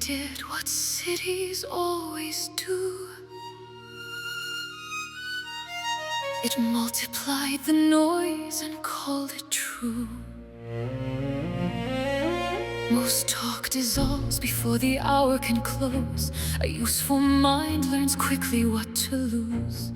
did what cities always do. It multiplied the noise and called it true. Most talk dissolves before the hour can close. A useful mind learns quickly what to lose.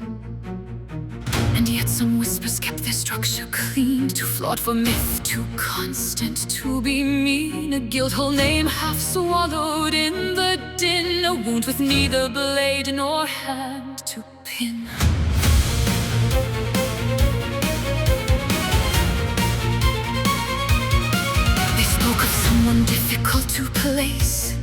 And yet some whispers kept their structure clean. Too flawed for myth, too constant to be mean. A guildhall name half swallowed in the din. A wound with neither blade nor hand to pin. They spoke of someone difficult to place,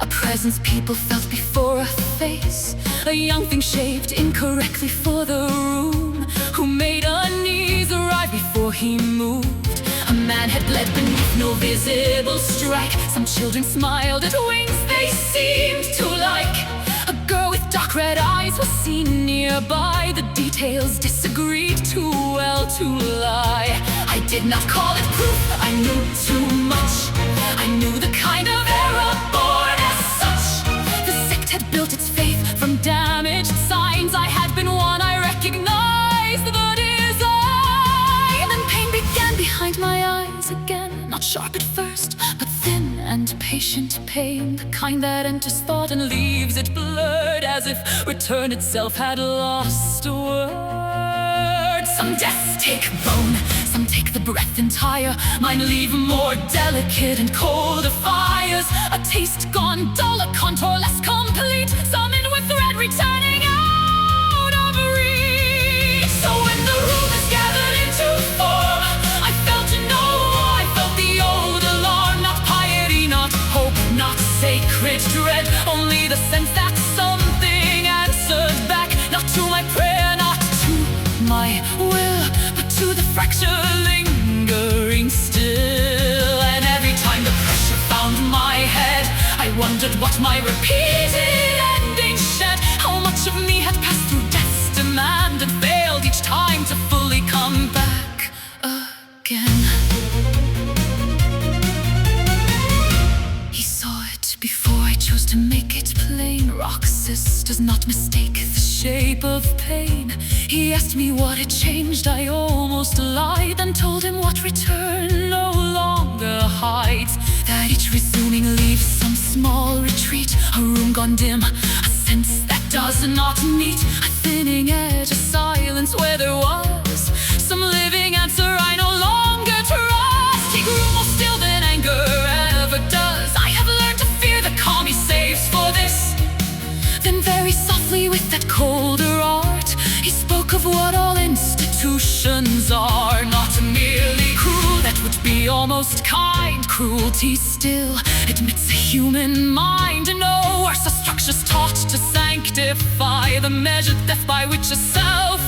a presence people felt before a face. A young thing shaped incorrectly for the room, who made unease arrive before he moved. A man had bled beneath no visible strike. Some children smiled at wings they seemed to like. A girl with dark red eyes was seen nearby. The details disagreed too well to lie. I did not call it proof, I knew too much. I knew the kind of error born as such. The sect had built its faith from damaged signs. I had been one, I recognized the design. And then pain began behind my eyes again. Not sharp at first, but thin and patient pain. The kind that enters thought and leaves it blurred, as if return itself had lost a word. Some deaths take bone, some take the breath entire. Mine leave more delicate and colder fires. A taste gone dull, a contour less complete. Some end with thread returning out of reach. So when the room is gathered into form, I felt I felt the old alarm. Not piety, not hope, not sacred dread. Only the sense that something answered back. Not to my prayer, not to my will, but to the fracture lingering still. And every time the pressure found my head, I wondered what my repeated ending shed. How much of me had passed through death's demand and failed each time to fully come back again. He saw it before I chose to make it plain. Roxas does not mistake the shape of pain. He asked me what had changed, I almost lied, then told him what return no longer hides. That each resuming leaves some small retreat, a room gone dim, a sense that does not meet. A thinning edge, a silence where there was some living answer I no longer trust. He grew more still than anger ever does. I have learned to fear the calm he saves for this. Then very softly with that colder art, he spoke of what all institutions are. Not merely cruel, that would be almost kind. Cruelty still admits a human mind. No worse, a structure's taught to sanctify the measured death by which a self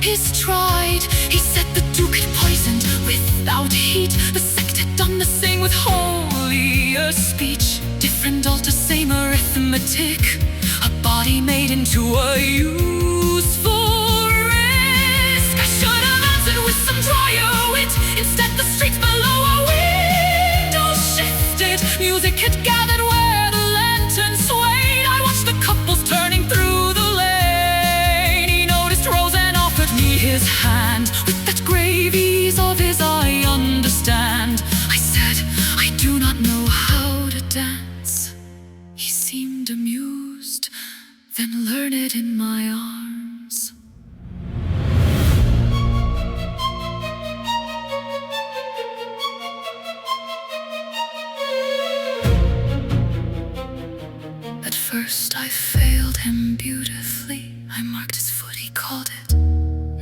is tried. He said the duke had poisoned without heat. The sect had done the same with holier speech. Different altar, same arithmetic. A body made into a useful risk. I should have answered with some drier wit. Instead the streets below our windows shifted. Music had gathered where the lantern swayed. I watched the couples turning through the lane. He noticed Rose and offered me his hand. With that grave ease of his I understand. I said, I do not know how to dance. He seemed amused, then learned in my arms. At first I failed him beautifully. I marked his foot, he called it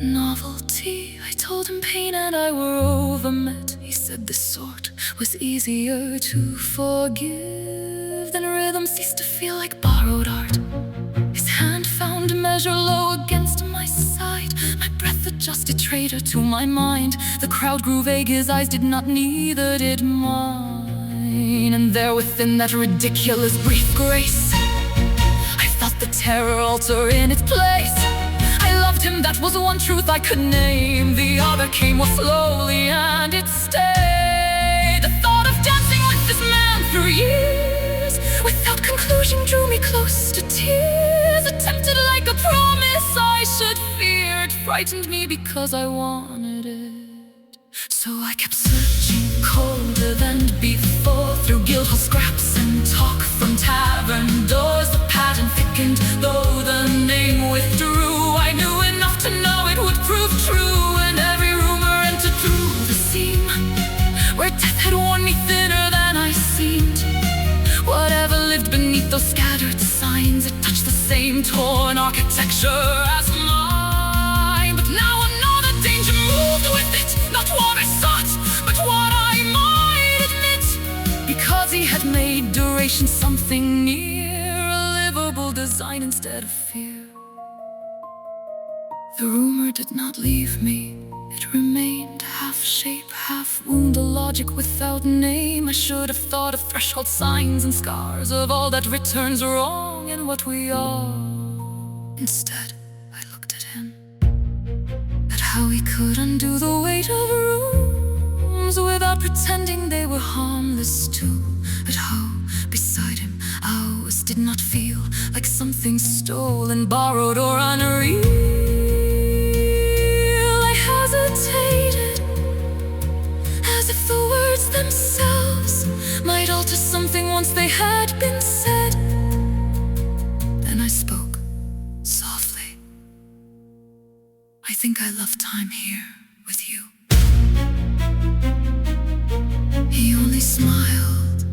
novelty. I told him pain and I were overmet. He said this sort was easier to forgive. Then rhythm ceased to feel like borrowed art. His hand found a measure low against my side. My breath adjusted, traitor to my mind. The crowd grew vague, his eyes did not, neither did mine. And there within that ridiculous brief grace, I felt the terror alter in its place. I loved him, that was one truth I could name. The other came more slowly and it stayed. The thought of dancing with this man through years without conclusion drew me close to tears. Attempted like a promise I should fear. It frightened me because I wanted it. So I kept searching colder than before, through guildhall scraps and talk from tavern doors. The pattern thickened, though the name withdrew. I knew enough to know it would prove true, and every rumor entered through the seam, where death had worn me thinner than I seemed. Whatever lived beneath those scattered signs, it touched the same torn architecture as mine. But now I know that danger moved with it, not what I sought, but what I might admit, because he had made duration something near a livable design instead of fear. The rumor did not leave me, it remained, half shape, half wound, a logic without name. I should have thought of threshold signs and scars, of all that returns wrong and what we are. Instead, I looked at him, at how he could undo the weight of rooms without pretending they were harmless too. At how, beside him, ours did not feel like something stolen, borrowed, or unreal. Hesitated, as if the words themselves might alter something once they had been said. Then I spoke, softly. I think I love time here with you. He only smiled,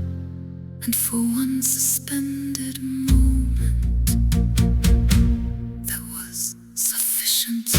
and for one suspended moment, that was sufficient.